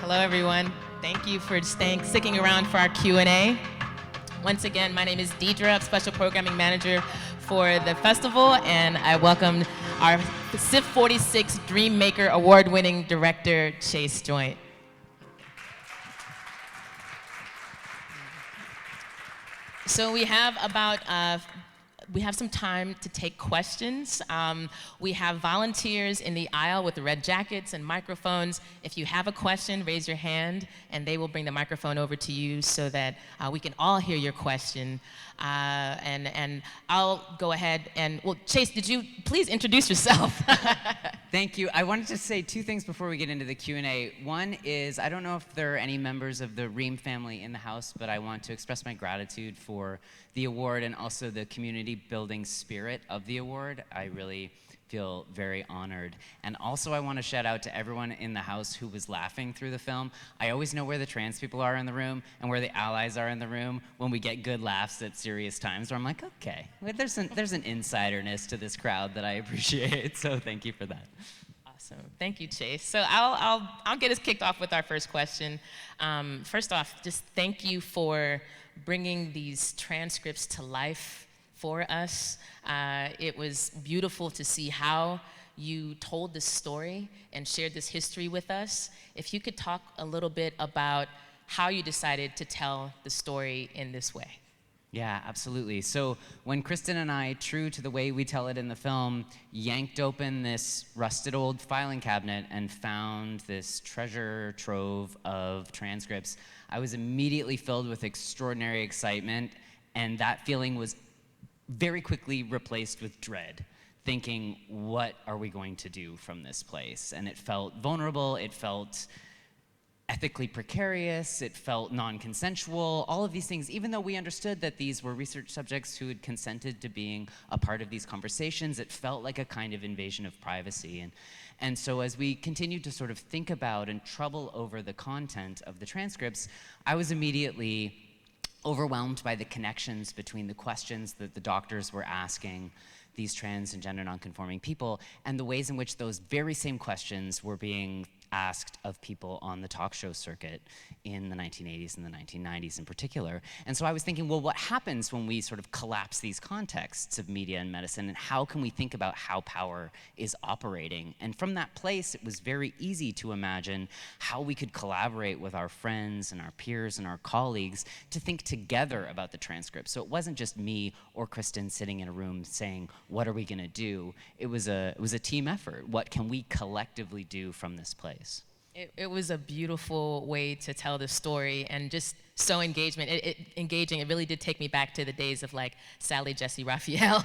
Hello, everyone. Thank you for sticking around for our Q&A. Once again, my name is Deidre, Special Programming Manager for the festival, and I welcome our CIFF46 Dream Maker Award-winning director, Chris Joynt. So we have some time to take questions. We have volunteers in the aisle with the red jackets and microphones. If you have a question, raise your hand, and they will bring the microphone over to you so that we can all hear your question. And I'll go ahead and, well, Chase, did you please introduce yourself? Thank you. I wanted to say two things before we get into the Q&A. One is, I don't know if there are any members of the Ream family in the house, but I want to express my gratitude for the award and also the community building spirit of the award. I really feel very honored. And also I want to shout out to everyone in the house who was laughing through the film. I always know where the trans people are in the room and where the allies are in the room when we get good laughs at serious times, where I'm like, okay, there's an insiderness to this crowd that I appreciate, so thank you for that. Awesome. Thank you, Chase. So I'll get us kicked off with our first question. First off, just thank you for bringing these transcripts to life for us. It was beautiful to see how you told this story and shared this history with us. If you could talk a little bit about how you decided to tell the story in this way. Yeah, absolutely. So when Kristen and I, true to the way we tell it in the film, yanked open this rusted old filing cabinet and found this treasure trove of transcripts, I was immediately filled with extraordinary excitement, and that feeling was very quickly replaced with dread, thinking, what are we going to do from this place? And it felt vulnerable, it felt ethically precarious, it felt non-consensual, all of these things, even though we understood that these were research subjects who had consented to being a part of these conversations, it felt like a kind of invasion of privacy. And so as we continued to sort of think about and trouble over the content of the transcripts, I was immediately overwhelmed by the connections between the questions that the doctors were asking these trans and gender nonconforming people and the ways in which those very same questions were being asked of people on the talk show circuit in the 1980s and the 1990s in particular. And so I was thinking, well, what happens when we sort of collapse these contexts of media and medicine, and how can we think about how power is operating? And from that place, it was very easy to imagine how we could collaborate with our friends and our peers and our colleagues to think together about the transcript. So it wasn't just me or Kristen sitting in a room saying, what are we gonna do? It was a team effort. What can we collectively do from this place? It was a beautiful way to tell the story, and just so engaging. It really did take me back to the days of like Sally Jesse Raphael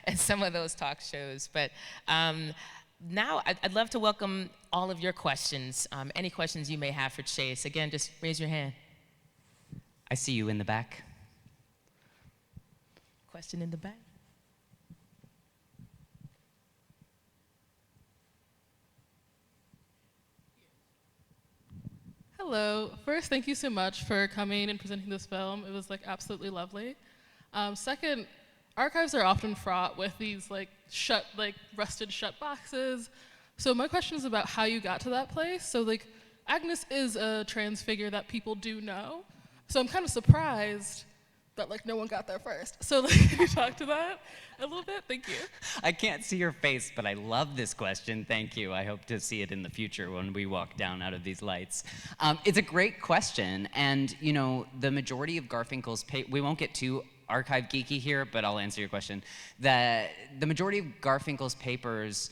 and some of those talk shows. But now I'd love to welcome all of your questions. Any questions you may have for Chase. Again, just raise your hand. I see you in the back. Question in the back. Hello. First, thank you so much for coming and presenting this film. It was like absolutely lovely. Second, archives are often fraught with these rusted shut boxes. So my question is about how you got to that place. So Agnes is a trans figure that people do know. So I'm kind of surprised that no one got there first. So can you talk to that a little bit? Thank you. I can't see your face, but I love this question. Thank you. I hope to see it in the future when we walk down out of these lights. It's a great question, and the majority of Garfinkel's we won't get too archive geeky here, but I'll answer your question. The majority of Garfinkel's papers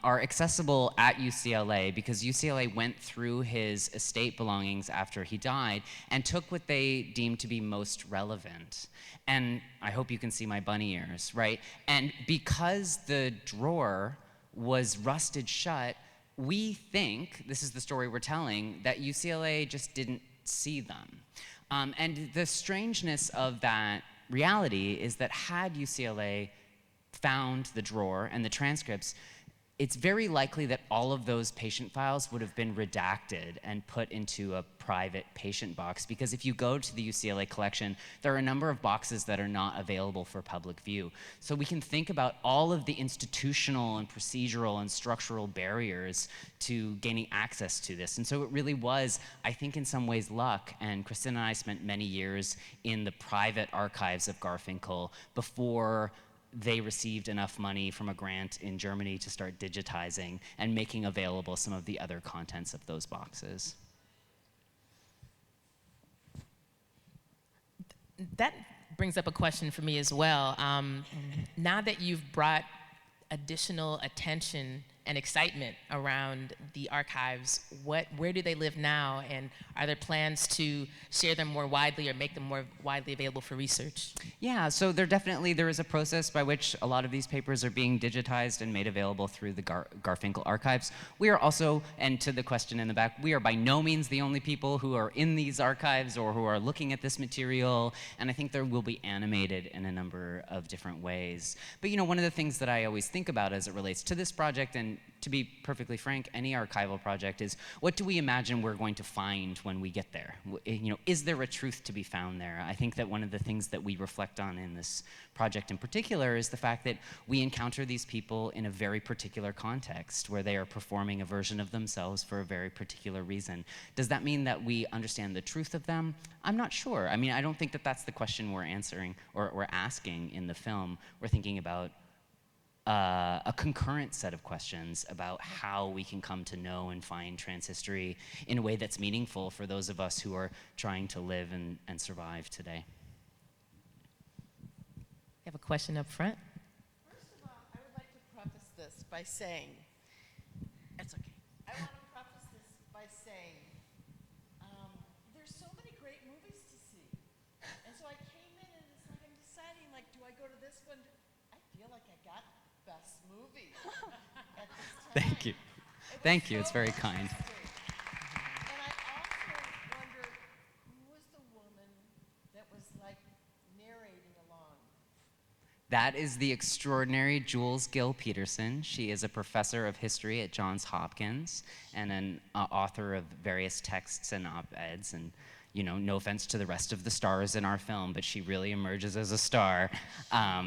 are accessible at UCLA because UCLA went through his estate belongings after he died and took what they deemed to be most relevant. And I hope you can see my bunny ears, right? And because the drawer was rusted shut, we think, this is the story we're telling, that UCLA just didn't see them. And the strangeness of that reality is that had UCLA found the drawer and the transcripts, it's very likely that all of those patient files would have been redacted and put into a private patient box, because if you go to the UCLA collection, there are a number of boxes that are not available for public view. So we can think about all of the institutional and procedural and structural barriers to gaining access to this. And so it really was, I think, in some ways luck. And Kristen and I spent many years in the private archives of Garfinkel before they received enough money from a grant in Germany to start digitizing and making available some of the other contents of those boxes. That brings up a question for me as well. Now that you've brought additional attention and excitement around the archives, where do they live now, and are there plans to share them more widely or make them more widely available for research? Yeah, so there is a process by which a lot of these papers are being digitized and made available through the Garfinkel archives. We are also, and to the question in the back, we are by no means the only people who are in these archives or who are looking at this material, and I think there will be animated in a number of different ways. But one of the things that I always think about as it relates to this project, and to be perfectly frank, any archival project, is what do we imagine we're going to find when we get there? Is there a truth to be found there? I think that one of the things that we reflect on in this project in particular is the fact that we encounter these people in a very particular context where they are performing a version of themselves for a very particular reason. Does that mean that we understand the truth of them? I'm not sure. I mean, I don't think that that's the question we're answering or we're asking in the film. We're thinking about a concurrent set of questions about how we can come to know and find trans history in a way that's meaningful for those of us who are trying to live and survive today. You have a question up front? First of all, I would like to preface this by saying, it's okay. I want to preface this by saying, there's so many great movies to see. And so I came in and it's like I'm deciding, do I go to this one? I feel like I got best movie at this time. Thank you. Thank you. It's very kind. And I also wonder, who was the woman that was narrating along? That is the extraordinary Jules Gill Peterson. She is a professor of history at Johns Hopkins and an author of various texts and op-eds. And no offense to the rest of the stars in our film, but she really emerges as a star. Amazing.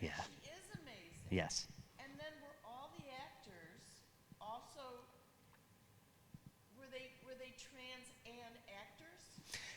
Yeah. She is amazing. Yes. And then were all the actors also, were they trans and actors?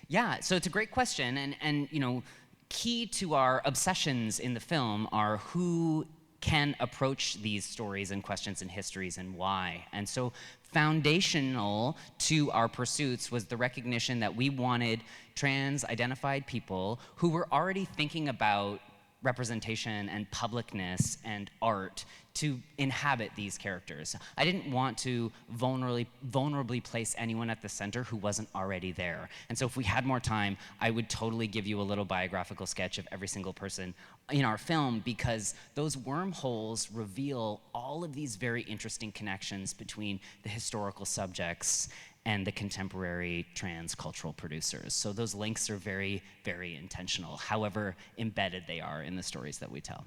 Yeah, so it's a great question, and key to our obsessions in the film are who can approach these stories and questions and histories and why. And so foundational to our pursuits was the recognition that we wanted trans-identified people who were already thinking about representation and publicness and art to inhabit these characters. I didn't want to vulnerably place anyone at the center who wasn't already there. And so if we had more time, I would totally give you a little biographical sketch of every single person in our film, because those wormholes reveal all of these very interesting connections between the historical subjects and the contemporary trans cultural producers. So those links are very, very intentional, however embedded they are in the stories that we tell.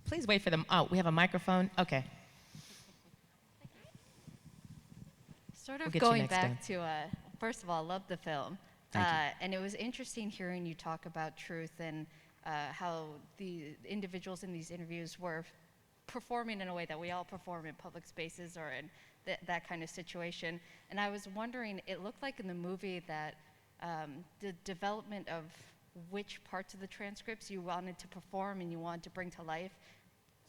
Please wait for them. Oh, we have a microphone? Okay. Sort We'll of get you going next back to, first of all, love the film. Thank you. And it was interesting hearing you talk about truth and how the individuals in these interviews were performing in a way that we all perform in public spaces or in that kind of situation. And I was wondering, it looked like in the movie that the development of which parts of the transcripts you wanted to perform and you wanted to bring to life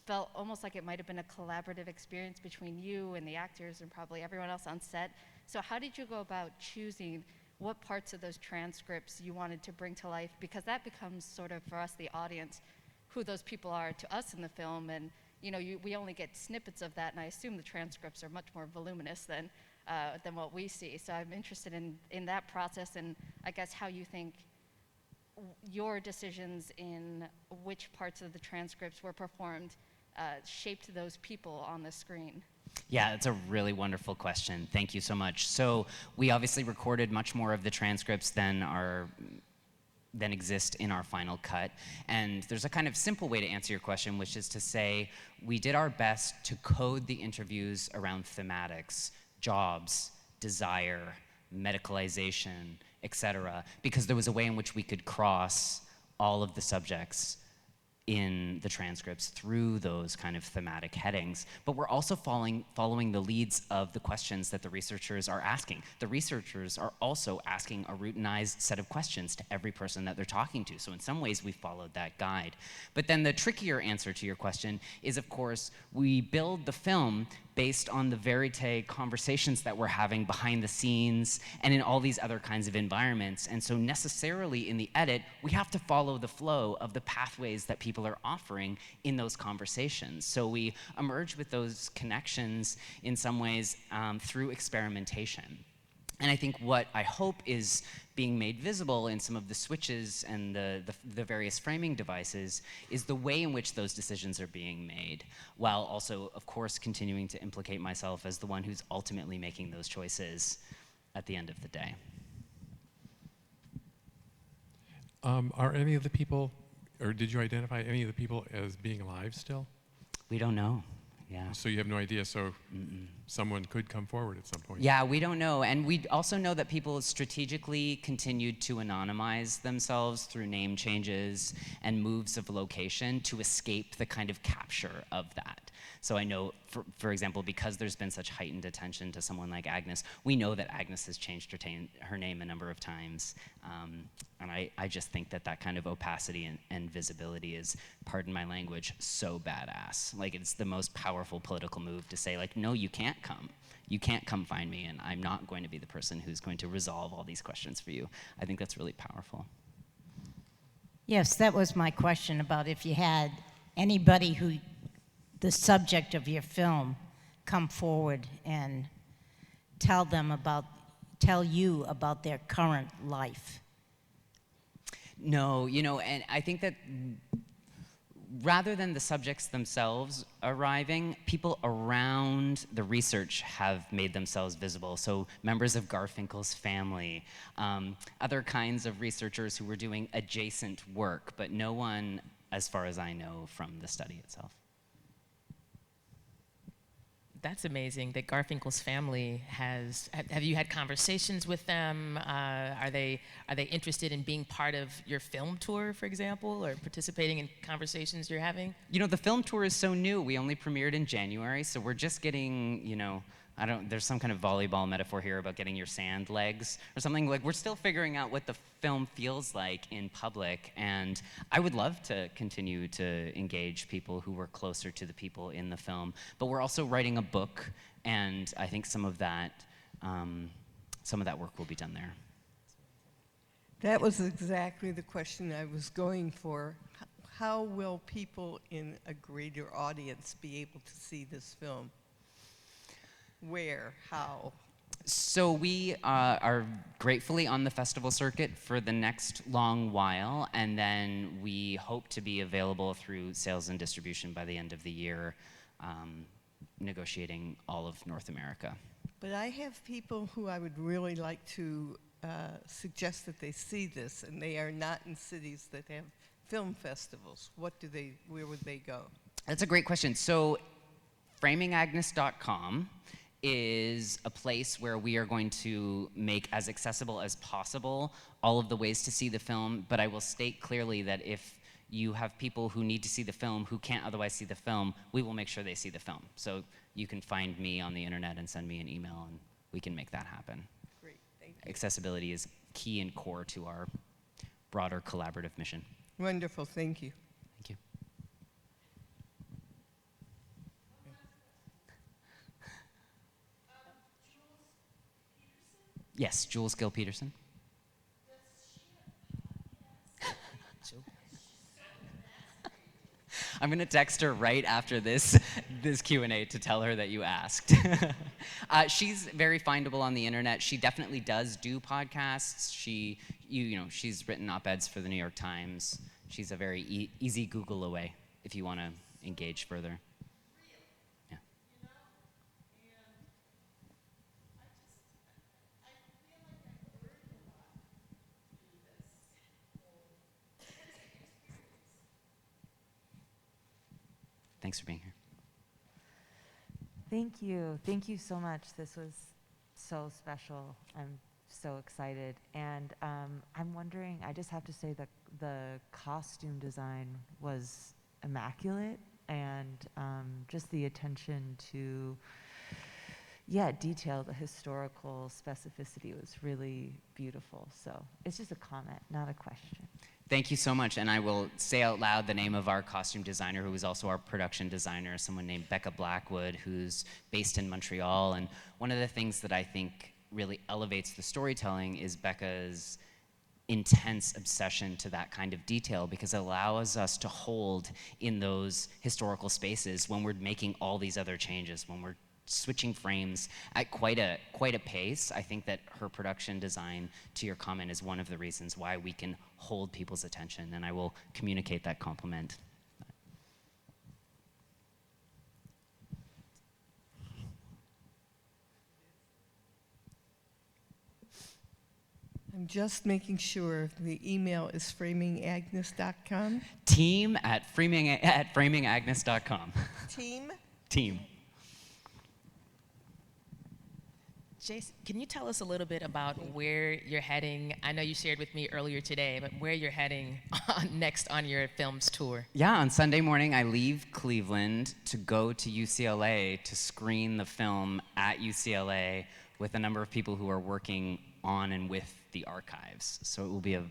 felt almost like it might have been a collaborative experience between you and the actors and probably everyone else on set. So how did you go about choosing what parts of those transcripts you wanted to bring to life? Because that becomes sort of, for us, the audience, who those people are to us in the film. And we only get snippets of that, and I assume the transcripts are much more voluminous than what we see. So I'm interested in that process, and I guess how you think your decisions in which parts of the transcripts were performed shaped those people on the screen. Yeah, that's a really wonderful question. Thank you so much. So we obviously recorded much more of the transcripts than then exist in our final cut. And there's a kind of simple way to answer your question, which is to say we did our best to code the interviews around thematics, jobs, desire, medicalization, etc., because there was a way in which we could cross all of the subjects in the transcripts through those kind of thematic headings. But we're also following the leads of the questions that the researchers are asking. The researchers are also asking a routinized set of questions to every person that they're talking to. So in some ways, we followed that guide. But then the trickier answer to your question is, of course, we build the film based on the verite conversations that we're having behind the scenes and in all these other kinds of environments. And so necessarily in the edit, we have to follow the flow of the pathways that people are offering in those conversations. So we emerge with those connections in some ways through experimentation. And I think what I hope is being made visible in some of the switches and the various framing devices is the way in which those decisions are being made, while also, of course, continuing to implicate myself as the one who's ultimately making those choices at the end of the day. Are any of the people, or did you identify any of the people as being alive still? We don't know. Yeah. So you have no idea, so someone could come forward at some point. Yeah, we don't know. And we also know that people strategically continued to anonymize themselves through name changes and moves of location to escape the kind of capture of that. So I know, for example, because there's been such heightened attention to someone like Agnes, we know that Agnes has changed her name a number of times. And I just think that that kind of opacity and visibility is, pardon my language, so badass. Like, it's the most powerful political move to say, like, no, you can't come. You can't come find me, and I'm not going to be the person who's going to resolve all these questions for you. I think that's really powerful. Yes, that was my question about if you had anybody who, the subject of your film, come forward and tell you about their current life. No, and I think that rather than the subjects themselves arriving, people around the research have made themselves visible. So members of Garfinkel's family, other kinds of researchers who were doing adjacent work, but no one, as far as I know, from the study itself. That's amazing that Garfinkel's family has. Have you had conversations with them? Are they interested in being part of your film tour, for example, or participating in conversations you're having? The film tour is so new. We only premiered in January, so we're just getting, there's some kind of volleyball metaphor here about getting your sand legs or something. Like, we're still figuring out what the film feels like in public, and I would love to continue to engage people who were closer to the people in the film. But we're also writing a book, and I think some of that work will be done there. That was exactly the question I was going for. How will people in a greater audience be able to see this film? Where? How? So we are gratefully on the festival circuit for the next long while, and then we hope to be available through sales and distribution by the end of the year, negotiating all of North America. But I have people who I would really like to suggest that they see this, and they are not in cities that have film festivals. Where would they go? That's a great question. So FramingAgnes.com is a place where we are going to make as accessible as possible all of the ways to see the film, but I will state clearly that if you have people who need to see the film who can't otherwise see the film, we will make sure they see the film. So you can find me on the internet and send me an email, and we can make that happen. Great, thank you. Accessibility is key and core to our broader collaborative mission. Wonderful, thank you. Thank you. Yes, Jules Gill Peterson. I'm gonna text her right after this Q&A to tell her that you asked. She's very findable on the internet. She definitely does do podcasts. She's written op-eds for the New York Times. She's a very easy Google away if you want to engage further. Yeah. thanks for being here. Thank you. Thank you so much. This was so special. I'm so excited. And I'm wondering, I just have to say that the costume design was immaculate, and just the attention to, detail, the historical specificity was really beautiful. So it's just a comment, not a question. Thank you so much, and I will say out loud the name of our costume designer, who is also our production designer, someone named Becca Blackwood, who's based in Montreal. And one of the things that I think really elevates the storytelling is Becca's intense obsession to that kind of detail, because it allows us to hold in those historical spaces when we're making all these other changes, when we're switching frames at quite a pace. I think that her production design, to your comment, is one of the reasons why we can hold people's attention, and I will communicate that compliment. I'm just making sure the email is framingagnes.com. Team at framingagnes.com. Team? Team. Jason, can you tell us a little bit about where you're heading? I know you shared with me earlier today, but where you're heading next on your film's tour? Yeah, on Sunday morning, I leave Cleveland to go to UCLA to screen the film at UCLA with a number of people who are working on and with the archives. So it will be a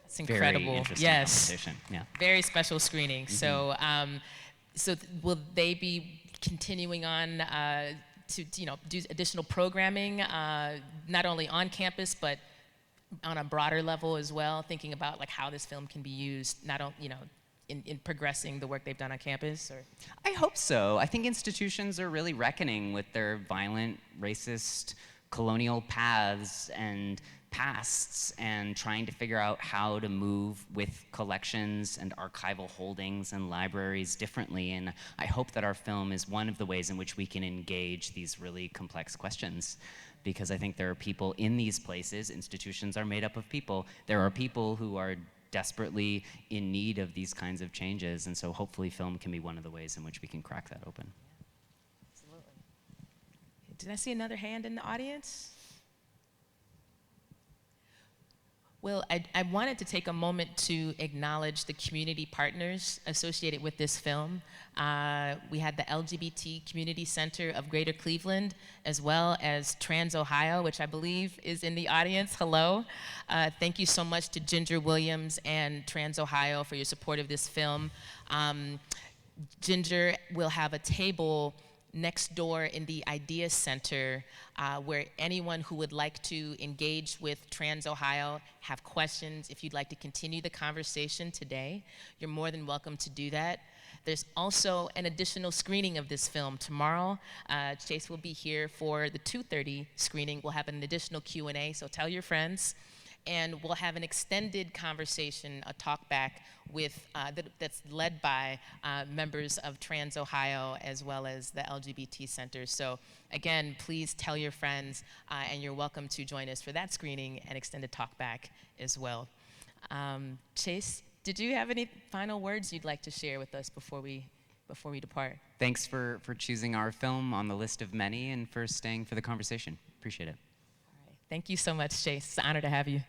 That's incredible. very interesting conversation. Yeah. Very special screening. So, will they be continuing on to do additional programming, not only on campus but on a broader level as well, thinking about like how this film can be used, not only in progressing the work they've done on campus? Or I hope so. I think institutions are really reckoning with their violent, racist, colonial paths and pasts, and trying to figure out how to move with collections and archival holdings and libraries differently. And I hope that our film is one of the ways in which we can engage these really complex questions, because I think there are people in these places. Institutions are made up of people. There are people who are desperately in need of these kinds of changes, and so hopefully film can be one of the ways in which we can crack that open. Absolutely. Did I see another hand in the audience? Well, I wanted to take a moment to acknowledge the community partners associated with this film. We had the LGBT Community Center of Greater Cleveland, as well as Trans Ohio, which I believe is in the audience. Hello. Thank you so much to Ginger Williams and Trans Ohio for your support of this film. Ginger will have a table next door in the Idea Center, where anyone who would like to engage with Trans Ohio, have questions, if you'd like to continue the conversation today, you're more than welcome to do that. There's also an additional screening of this film tomorrow. Chase will be here for the 2:30 screening. We'll have an additional Q&A, so tell your friends. And we'll have an extended conversation, a talk back with, that's led by members of Trans Ohio as well as the LGBT Center. So again, please tell your friends, and you're welcome to join us for that screening and extended talk back as well. Chase, did you have any final words you'd like to share with us before we depart? Thanks for choosing our film on the list of many, and for staying for the conversation. Appreciate it. Thank you so much, Chase. It's an honor to have you.